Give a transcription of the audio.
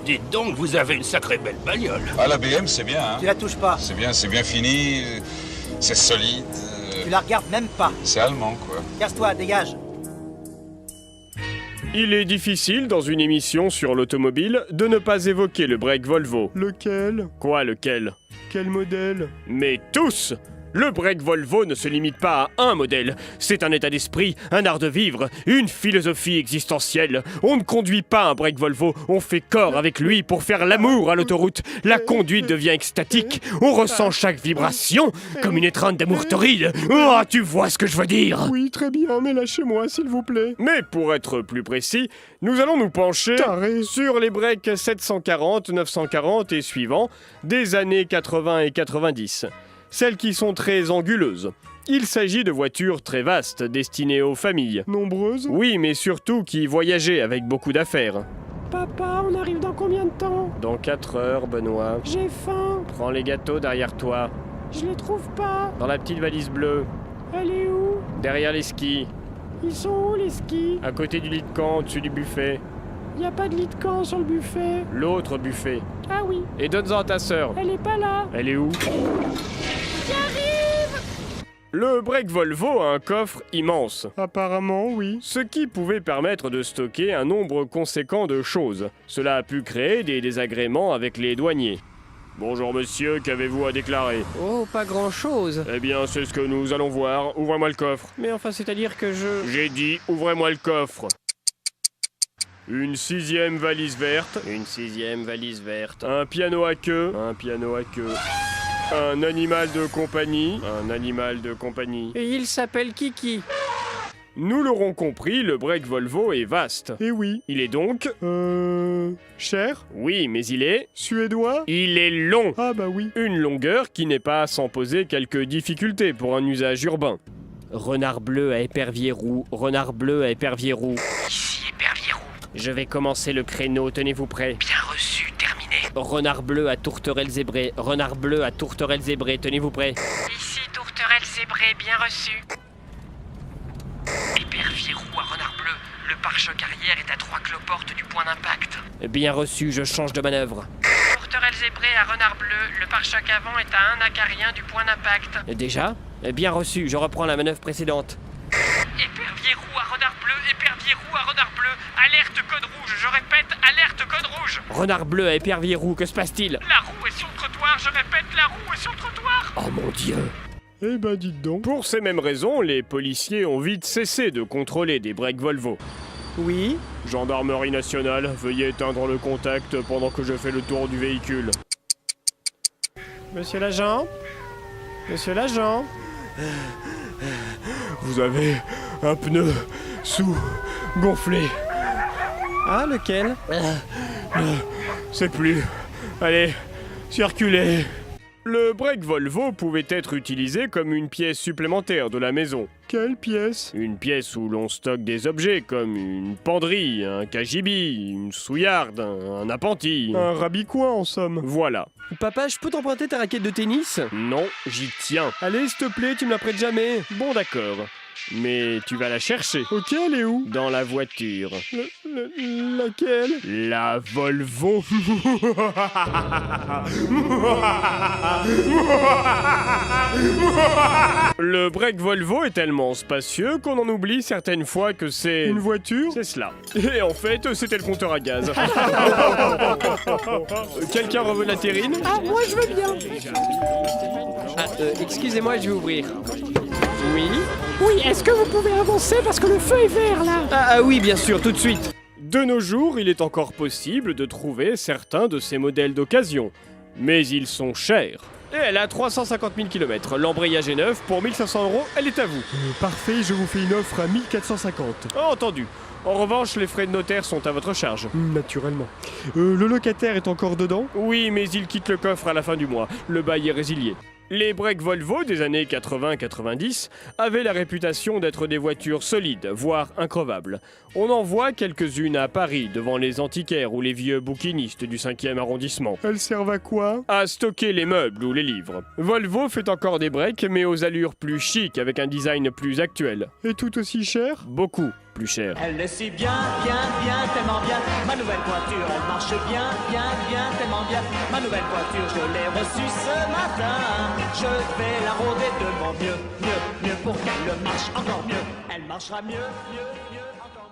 Dites donc, vous avez une sacrée belle bagnole. Ah, la BM, c'est bien, hein. Tu la touches pas. C'est bien fini, c'est solide. Tu la regardes même pas. C'est allemand, quoi. Casse-toi, dégage. Il est difficile, dans une émission sur l'automobile, de ne pas évoquer le break Volvo. Lequel? Quoi, lequel? Quel modèle? Mais tous! Le break Volvo ne se limite pas à un modèle. C'est un état d'esprit, un art de vivre, une philosophie existentielle. On ne conduit pas un break Volvo, on fait corps avec lui pour faire l'amour à l'autoroute. La conduite devient extatique, on ressent chaque vibration, comme une étreinte d'amour torride. Oh, tu vois ce que je veux dire? Oui, très bien, mais lâchez-moi, s'il vous plaît. Mais pour être plus précis, nous allons nous pencher Taré. sur les breaks 740, 940 et suivants des années 80 et 90. Celles qui sont très anguleuses. Il s'agit de voitures très vastes, destinées aux familles. Nombreuses? Oui, mais surtout qui voyageaient avec beaucoup d'affaires. Papa, on arrive dans combien de temps? Dans 4 heures, Benoît. J'ai faim. Prends les gâteaux derrière toi. Je les trouve pas. Dans la petite valise bleue. Elle est où? Derrière les skis. Ils sont où les skis? À côté du lit de camp, au-dessus du buffet. Y a pas de lit de camp sur le buffet. L'autre buffet. Ah oui, Et donne-en à ta sœur. elle est pas là. Elle est où? Le break Volvo a un coffre immense. Apparemment, oui. Ce qui pouvait permettre de stocker un nombre conséquent de choses. Cela a pu créer des désagréments avec les douaniers. Bonjour monsieur, qu'avez-vous à déclarer? Oh, pas grand-chose. Eh bien, c'est ce que nous allons voir. Ouvrez-moi le coffre. Mais enfin, c'est-à-dire que je... J'ai dit, ouvrez-moi le coffre. Une 6e valise verte. Une 6e valise verte. Un piano à queue. Un piano à queue. Un animal de compagnie. Un animal de compagnie. Et il s'appelle Kiki. Nous l'aurons compris, le break Volvo est vaste. Eh oui. Il est donc... Cher? Oui, mais il est... Suédois? Il est long. Ah bah oui. Une longueur qui n'est pas sans poser quelques difficultés pour un usage urbain. Renard bleu à épervier roux. Renard bleu à épervier roux. Ici, épervier roux. Je vais commencer le créneau, tenez-vous prêts. Bien reçu, terminé. Renard bleu à tourterelle zébrée. Renard bleu à tourterelle zébrée, tenez-vous prêts. Ici, tourterelle zébrée, bien reçu. Épervier roux à renard bleu. Le pare-choc arrière est à 3 cloportes du point d'impact. Bien reçu, je change de manœuvre. Tourterelle zébrée à renard bleu, le pare-choc avant est à 1 acarien du point d'impact. Déjà? Bien reçu, je reprends la manœuvre précédente. Épervier roux à renard bleu, épervier roux à renard bleu, alerte code rouge, je répète, alerte code rouge. Renard bleu à épervier roux, que se passe-t-il? La roue est sur le trottoir, je répète, la roue est sur le trottoir. Oh mon Dieu! Eh ben dites donc. Pour ces mêmes raisons, les policiers ont vite cessé de contrôler des breaks Volvo. Oui? Gendarmerie nationale, veuillez éteindre le contact pendant que je fais le tour du véhicule. Monsieur l'agent? Monsieur l'agent? Vous avez un pneu sous-gonflé. Ah, lequel? C'est plus. Allez, circulez. Le break Volvo pouvait être utilisé comme une pièce supplémentaire de la maison. Quelle pièce? Une pièce où l'on stocke des objets comme une penderie, un cagibi, une souillarde, un appentis. Un rabicoin en somme. Voilà. Papa, je peux t'emprunter ta raquette de tennis? Non, j'y tiens. Allez, s'il te plaît, tu me la prêtes jamais. Bon d'accord. Mais tu vas la chercher. Ok, elle est où? Dans la voiture. Laquelle? La Volvo. Le break Volvo est tellement spacieux qu'on en oublie certaines fois que c'est... Une voiture? C'est cela. Et en fait, c'était le compteur à gaz. Quelqu'un reveut la terrine? Ah, moi je veux bien. Excusez-moi, je vais ouvrir. Oui? Oui, est-ce que vous pouvez avancer parce que le feu est vert là? Ah oui, bien sûr, tout de suite. De nos jours, il est encore possible de trouver certains de ces modèles d'occasion. Mais ils sont chers. Et elle a 350 000 km. L'embrayage est neuf. Pour 1 500 €, elle est à vous. Parfait, je vous fais une offre à 1450. Entendu. En revanche, les frais de notaire sont à votre charge. Naturellement. Le locataire est encore dedans? Oui, mais il quitte le coffre à la fin du mois. Le bail est résilié. Les breaks Volvo des années 80-90 avaient la réputation d'être des voitures solides, voire increvables. On en voit quelques-unes à Paris, devant les antiquaires ou les vieux bouquinistes du 5e arrondissement. Elles servent à quoi? À stocker les meubles ou les livres. Volvo fait encore des breaks, mais aux allures plus chic, avec un design plus actuel. Et tout aussi cher? Beaucoup plus cher. Elle est si bien, tellement bien. Ma nouvelle voiture, elle marche bien, tellement bien. Ma nouvelle voiture, je l'ai reçue ce matin. Je vais la rôder de mon mieux, mieux pour qu'elle marche encore mieux. Elle marchera mieux encore.